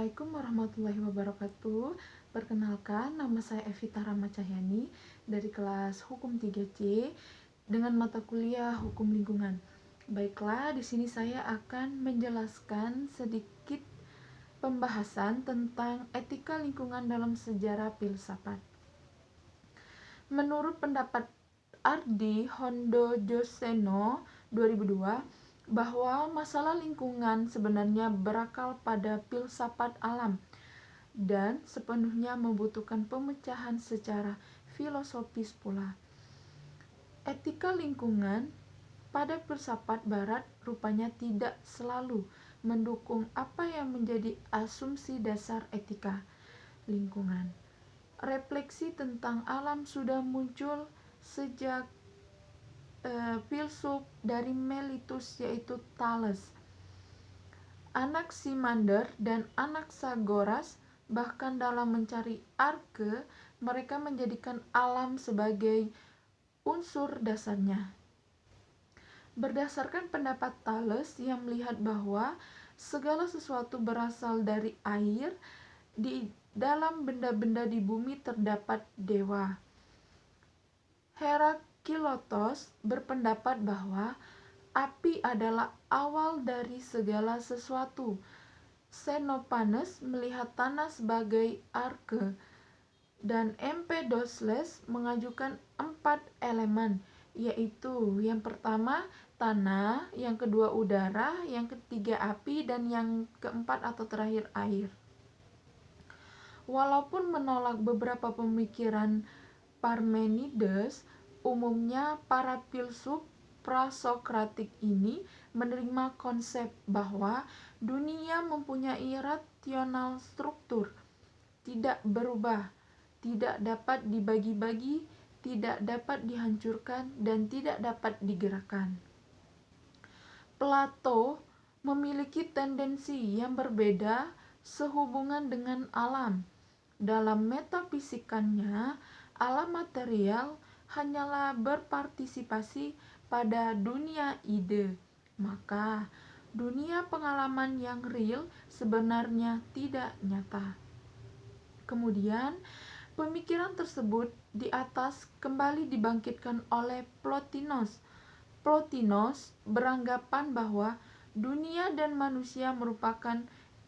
Assalamualaikum warahmatullahi wabarakatuh. Perkenalkan, nama saya Evita Ramacahyani dari kelas Hukum 3C dengan mata kuliah Hukum Lingkungan. Baiklah, di sini saya akan menjelaskan sedikit pembahasan tentang etika lingkungan dalam sejarah filsafat. Menurut pendapat Ardi Hondojoseno 2002, bahwa masalah lingkungan sebenarnya berakar pada filsafat alam dan sepenuhnya membutuhkan pemecahan secara filosofis pula. Etika lingkungan pada filsafat barat rupanya tidak selalu mendukung apa yang menjadi asumsi dasar etika lingkungan. Refleksi tentang alam sudah muncul sejak filsuf dari Melitus yaitu Thales, Anaximander dan Anaxagoras. Bahkan dalam mencari arke, mereka menjadikan alam sebagai unsur dasarnya. Berdasarkan pendapat Thales yang melihat bahwa segala sesuatu berasal dari air, di dalam benda-benda di bumi terdapat dewa. Heraklitos berpendapat bahwa api adalah awal dari segala sesuatu. Xenophanes melihat tanah sebagai arke, dan Empedokles mengajukan 4 elemen, yaitu yang pertama tanah, yang kedua udara, yang ketiga api, dan yang keempat atau terakhir air. Walaupun menolak beberapa pemikiran Parmenides, umumnya para filsuf prasokratik ini menerima konsep bahwa dunia mempunyai rasional struktur, tidak berubah, tidak dapat dibagi-bagi, tidak dapat dihancurkan, dan tidak dapat digerakkan. Plato memiliki tendensi yang berbeda sehubungan dengan alam. Dalam metafisikannya, alam material hanyalah berpartisipasi pada dunia ide, maka dunia pengalaman yang real sebenarnya tidak nyata. Kemudian, pemikiran tersebut di atas kembali dibangkitkan oleh Plotinus. Plotinus beranggapan bahwa dunia dan manusia merupakan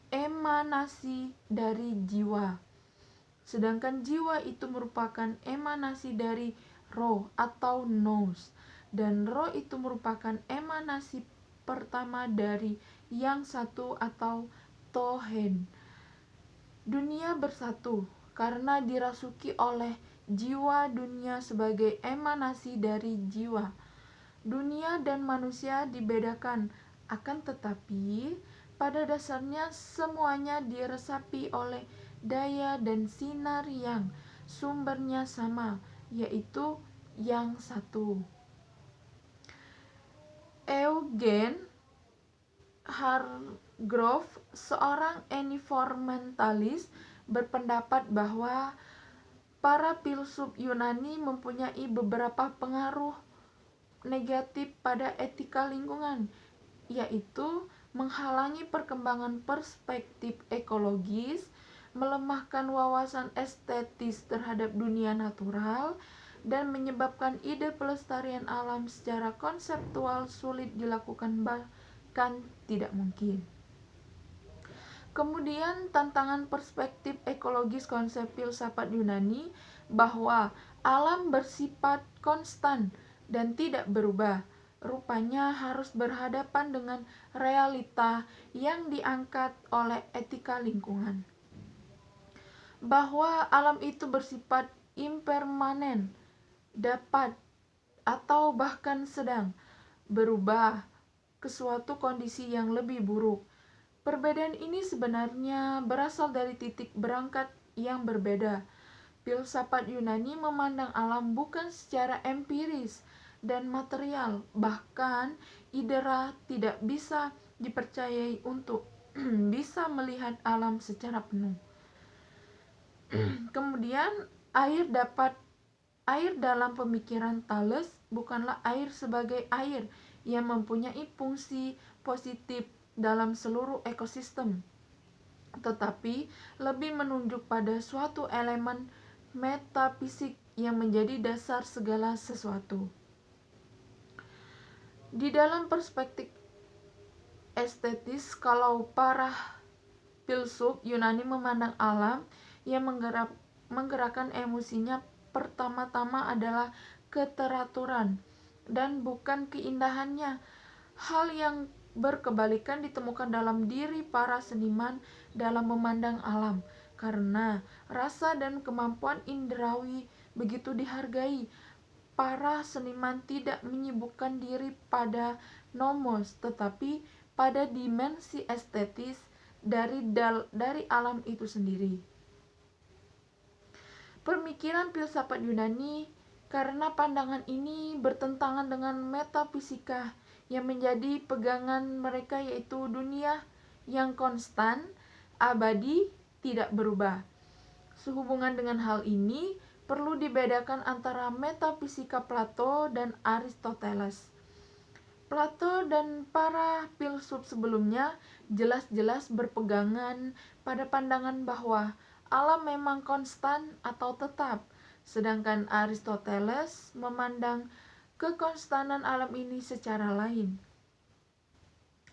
emanasi dari jiwa, sedangkan jiwa itu merupakan emanasi dari roh atau nous, dan roh itu merupakan emanasi pertama dari yang satu atau Tohen. Dunia bersatu karena dirasuki oleh jiwa dunia sebagai emanasi dari jiwa. Dunia dan manusia dibedakan, akan tetapi pada dasarnya semuanya diresapi oleh daya dan sinar yang sumbernya sama, yaitu yang satu. Eugene Hargrove, seorang environmentalis, berpendapat bahwa para filsuf Yunani mempunyai beberapa pengaruh negatif pada etika lingkungan, yaitu menghalangi perkembangan perspektif ekologis, melemahkan wawasan estetis terhadap dunia natural, dan menyebabkan ide pelestarian alam secara konseptual sulit dilakukan, bahkan tidak mungkin. Kemudian tantangan perspektif ekologis konsep filsafat Yunani bahwa alam bersifat konstan dan tidak berubah, rupanya harus berhadapan dengan realita yang diangkat oleh etika lingkungan. Bahwa alam itu bersifat impermanen, dapat atau bahkan sedang berubah ke suatu kondisi yang lebih buruk. Perbedaan ini sebenarnya berasal dari titik berangkat yang berbeda. Filsafat Yunani memandang alam bukan secara empiris dan material, bahkan Idera tidak bisa dipercayai untuk bisa melihat alam secara penuh. Kemudian air dalam pemikiran Thales bukanlah air sebagai air yang mempunyai fungsi positif dalam seluruh ekosistem. tetapi lebih menunjuk pada suatu elemen metafisik yang menjadi dasar segala sesuatu. Di dalam perspektif estetis, kalau para filsuf Yunani memandang alam yang menggerakkan emosinya pertama-tama adalah keteraturan dan bukan keindahannya. Hal yang berkebalikan ditemukan dalam diri para seniman dalam memandang alam, karena rasa dan kemampuan indrawi begitu dihargai. Para seniman tidak menyibukkan diri pada nomos, tetapi pada dimensi estetis dari alam itu sendiri. Pemikiran filsafat Yunani karena pandangan ini bertentangan dengan metafisika yang menjadi pegangan mereka, yaitu dunia yang konstan, abadi, tidak berubah. Sehubungan dengan hal ini, perlu dibedakan antara metafisika Plato dan Aristoteles. Plato dan para filsuf sebelumnya jelas-jelas berpegangan pada pandangan bahwa alam memang konstan atau tetap, sedangkan Aristoteles memandang kekonstanan alam ini secara lain.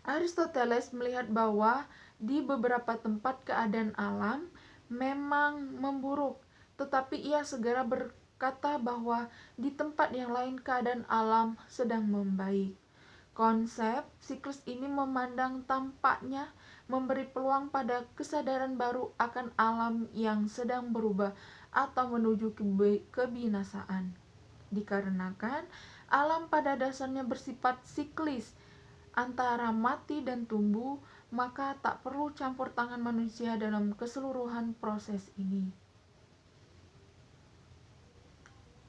Aristoteles melihat bahwa di beberapa tempat keadaan alam memang memburuk, tetapi ia segera berkata bahwa di tempat yang lain keadaan alam sedang membaik. Konsep siklus ini memandang tampaknya memberi peluang pada kesadaran baru akan alam yang sedang berubah atau menuju kebinasaan. Dikarenakan alam pada dasarnya bersifat siklis antara mati dan tumbuh, maka tak perlu campur tangan manusia dalam keseluruhan proses ini.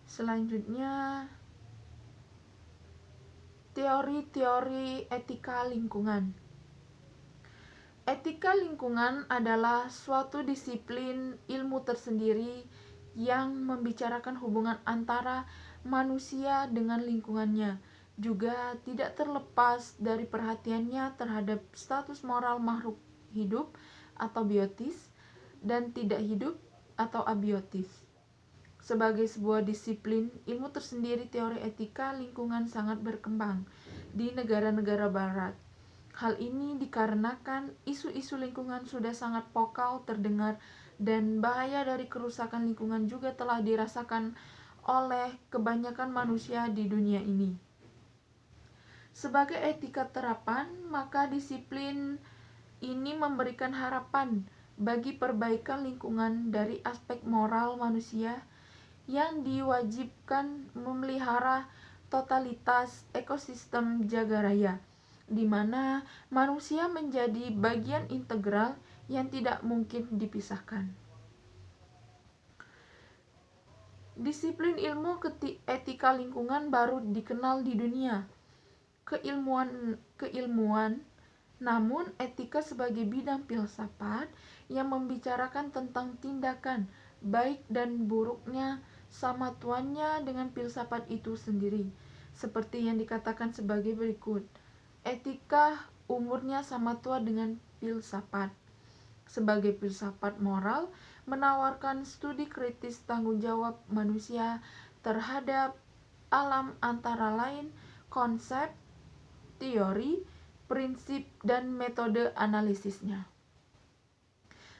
Selanjutnya, teori-teori etika lingkungan. Etika lingkungan adalah suatu disiplin ilmu tersendiri yang membicarakan hubungan antara manusia dengan lingkungannya, juga tidak terlepas dari perhatiannya terhadap status moral makhluk hidup atau biotis dan tidak hidup atau abiotis. Sebagai sebuah disiplin ilmu tersendiri, teori etika lingkungan sangat berkembang di negara-negara barat. Hal ini dikarenakan isu-isu lingkungan sudah sangat vokal terdengar dan bahaya dari kerusakan lingkungan juga telah dirasakan oleh kebanyakan manusia di dunia ini. Sebagai etika terapan, maka disiplin ini memberikan harapan bagi perbaikan lingkungan dari aspek moral manusia yang diwajibkan memelihara totalitas ekosistem jagat raya, di mana manusia menjadi bagian integral yang tidak mungkin dipisahkan. Disiplin ilmu etika lingkungan baru dikenal di dunia keilmuan, namun etika sebagai bidang filsafat yang membicarakan tentang tindakan baik dan buruknya sama tuannya dengan filsafat itu sendiri, seperti yang dikatakan sebagai berikut. Etika umurnya sama tua dengan filsafat. Sebagai filsafat moral, menawarkan studi kritis tanggung jawab manusia terhadap alam antara lain konsep, teori, prinsip, dan metode analisisnya.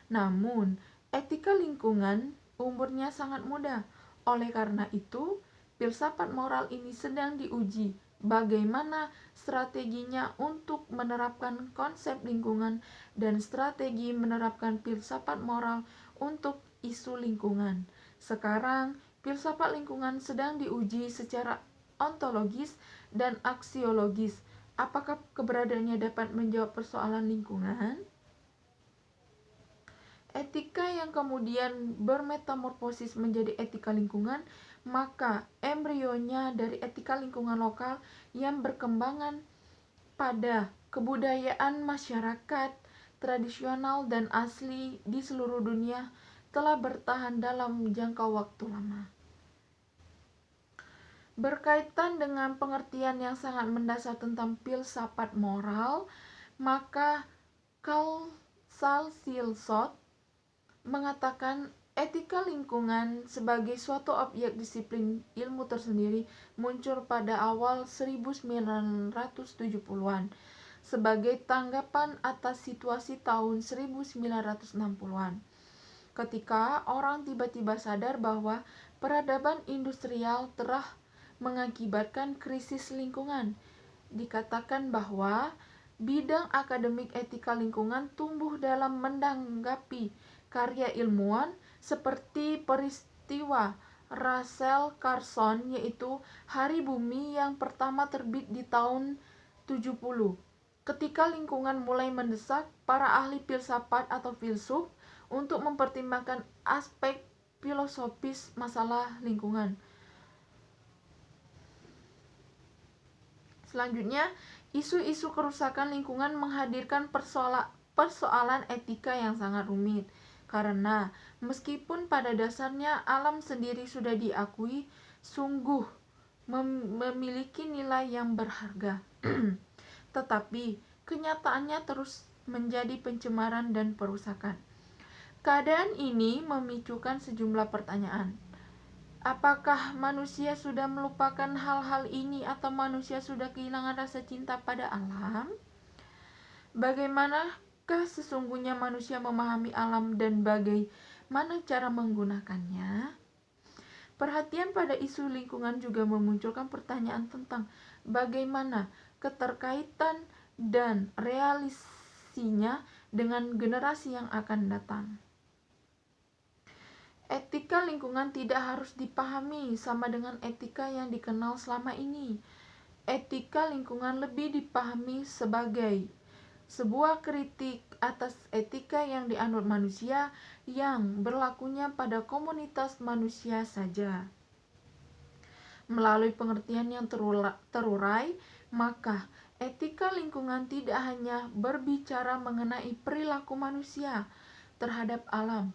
Namun, etika lingkungan umurnya sangat muda. Oleh karena itu, filsafat moral ini sedang diuji bagaimana strateginya untuk menerapkan konsep lingkungan dan strategi menerapkan filsafat moral untuk isu lingkungan. Sekarang, filsafat lingkungan sedang diuji secara ontologis dan aksiologis. Apakah keberadaannya dapat menjawab persoalan lingkungan? Etika yang kemudian bermetamorfosis menjadi etika lingkungan, maka embrionya dari etika lingkungan lokal yang berkembangan pada kebudayaan masyarakat tradisional dan asli di seluruh dunia telah bertahan dalam jangka waktu lama. Berkaitan dengan pengertian yang sangat mendasar tentang filsafat moral, maka Carl Salsilsot mengatakan etika lingkungan sebagai suatu objek disiplin ilmu tersendiri muncul pada awal 1970-an sebagai tanggapan atas situasi tahun 1960-an. Ketika orang tiba-tiba sadar bahwa peradaban industrial telah mengakibatkan krisis lingkungan, dikatakan bahwa bidang akademik etika lingkungan tumbuh dalam menanggapi karya ilmuwan seperti peristiwa Rachel Carson, yaitu Hari Bumi yang pertama terbit di tahun 70. Ketika lingkungan mulai mendesak para ahli filsafat atau filsuf untuk mempertimbangkan aspek filosofis masalah lingkungan. Selanjutnya, isu-isu kerusakan lingkungan menghadirkan persoalan etika yang sangat rumit. Karena meskipun pada dasarnya alam sendiri sudah diakui sungguh memiliki nilai yang berharga, tetapi kenyataannya terus menjadi pencemaran dan perusakan. Keadaan ini memicukan sejumlah pertanyaan. Apakah manusia sudah melupakan hal-hal ini atau manusia sudah kehilangan rasa cinta pada alam? Bagaimanakah sesungguhnya manusia memahami alam dan bagaimana cara menggunakannya? Perhatian pada isu lingkungan juga memunculkan pertanyaan tentang bagaimana keterkaitan dan relasinya dengan generasi yang akan datang. Etika lingkungan tidak harus dipahami sama dengan etika yang dikenal selama ini. Etika lingkungan lebih dipahami sebagai sebuah kritik atas etika yang dianut manusia yang berlakunya pada komunitas manusia saja. Melalui pengertian yang terurai, maka etika lingkungan tidak hanya berbicara mengenai perilaku manusia terhadap alam.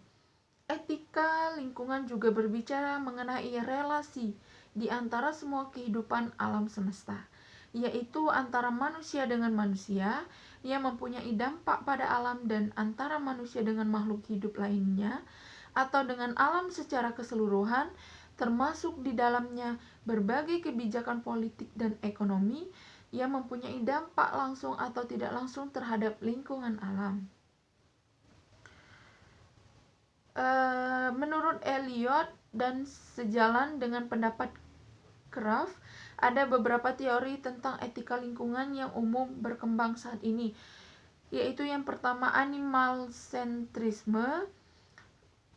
Etika lingkungan juga berbicara mengenai relasi di antara semua kehidupan alam semesta, yaitu antara manusia dengan manusia yang mempunyai dampak pada alam dan antara manusia dengan makhluk hidup lainnya, atau dengan alam secara keseluruhan, termasuk di dalamnya berbagai kebijakan politik dan ekonomi yang mempunyai dampak langsung atau tidak langsung terhadap lingkungan alam. Menurut Eliot dan sejalan dengan pendapat Kraft, ada beberapa teori tentang etika lingkungan yang umum berkembang saat ini, yaitu yang pertama, animal centrisme,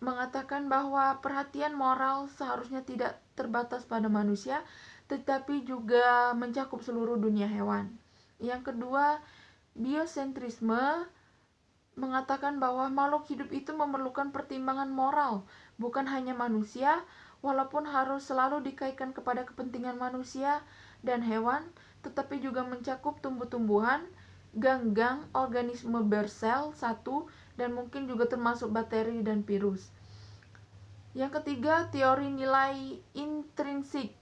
mengatakan bahwa perhatian moral seharusnya tidak terbatas pada manusia, tetapi juga mencakup seluruh dunia hewan. Yang kedua, biosentrisme, mengatakan bahwa makhluk hidup itu memerlukan pertimbangan moral, bukan hanya manusia, walaupun harus selalu dikaitkan kepada kepentingan manusia dan hewan, tetapi juga mencakup tumbuh-tumbuhan, ganggang, organisme bersel satu, dan mungkin juga termasuk bakteri dan virus. Yang ketiga, teori nilai intrinsik,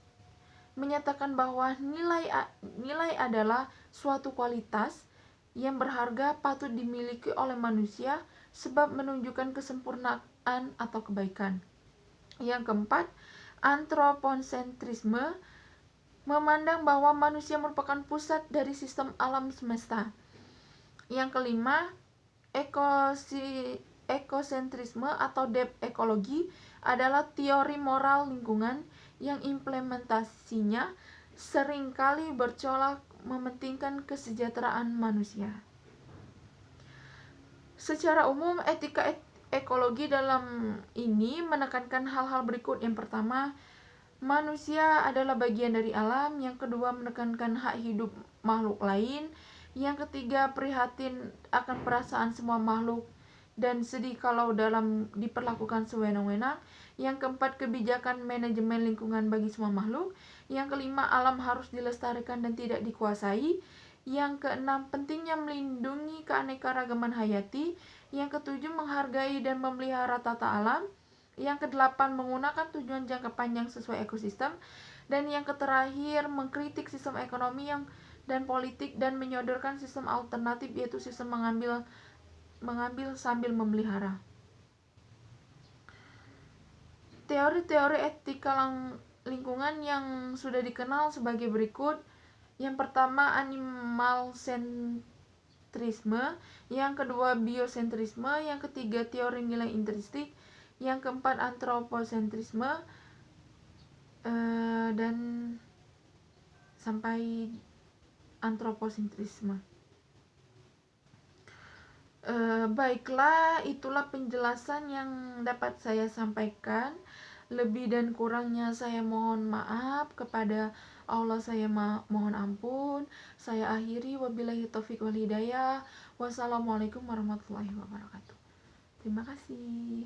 menyatakan bahwa nilai adalah suatu kualitas yang berharga patut dimiliki oleh manusia sebab menunjukkan kesempurnaan atau kebaikan. Yang keempat, antropocentrisme, memandang bahwa manusia merupakan pusat dari sistem alam semesta. Yang kelima, ekosentrisme atau depth ekologi adalah teori moral lingkungan yang implementasinya seringkali bercolok mementingkan kesejahteraan manusia. Secara umum, etika ekologi dalam ini menekankan hal-hal berikut. Yang pertama, manusia adalah bagian dari alam. Yang kedua, menekankan hak hidup makhluk lain. Yang ketiga, prihatin akan perasaan semua makhluk dan sedih kalau diperlakukan sewenang-wenang. Yang keempat, kebijakan manajemen lingkungan bagi semua makhluk. Yang kelima, alam harus dilestarikan dan tidak dikuasai. Yang keenam, pentingnya melindungi keanekaragaman hayati. Yang ketujuh, menghargai dan memelihara tata alam. Yang kedelapan, menggunakan tujuan jangka panjang sesuai ekosistem. Dan yang terakhir, mengkritik sistem ekonomi dan politik dan menyodorkan sistem alternatif, yaitu sistem mengambil mengambil sambil memelihara. Teori-teori etika lingkungan yang sudah dikenal sebagai berikut. Yang pertama, animal sentrisme. Yang kedua, biosentrisme. Yang ketiga, teori nilai intrinsik. Yang keempat, antroposentrisme. Dan sampai antroposentrisme. Baiklah, itulah penjelasan yang dapat saya sampaikan. Lebih dan kurangnya saya mohon maaf, kepada Allah saya mohon ampun. Saya akhiri, wabillahi taufik wal hidayah. Wassalamualaikum warahmatullahi wabarakatuh. Terima kasih.